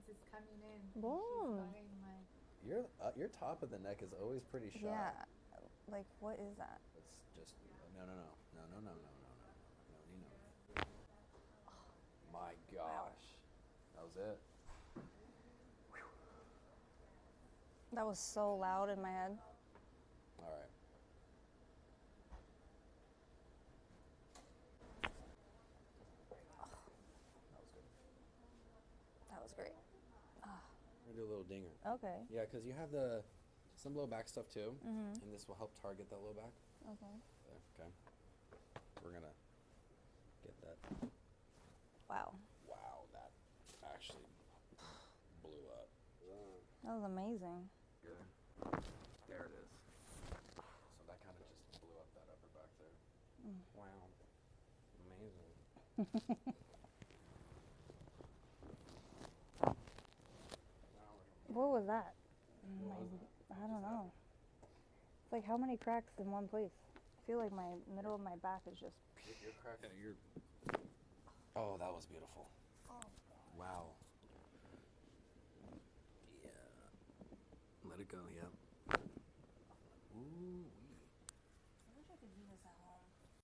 It's just coming in. Boom. Your top of the neck is always pretty sharp. Yeah. Like, what is that? It's just no. My gosh, that was it. That was so loud in my head. All right. That was good. That was great. We're gonna do a little dinger. Okay. Yeah, because you have some low back stuff too, and this will help target that low back. Okay. Okay. We're gonna get that. Wow. Wow, that actually blew up. That was amazing. Good. There it is. So that kind of just blew up that upper back there. Wow. Amazing. What was that? What was that? I don't know. It's like how many cracks in one place? I feel like my middle of my back is just. Your crack. Oh, that was beautiful. Oh. Wow. Yeah. Let it go. Yep. Ooh.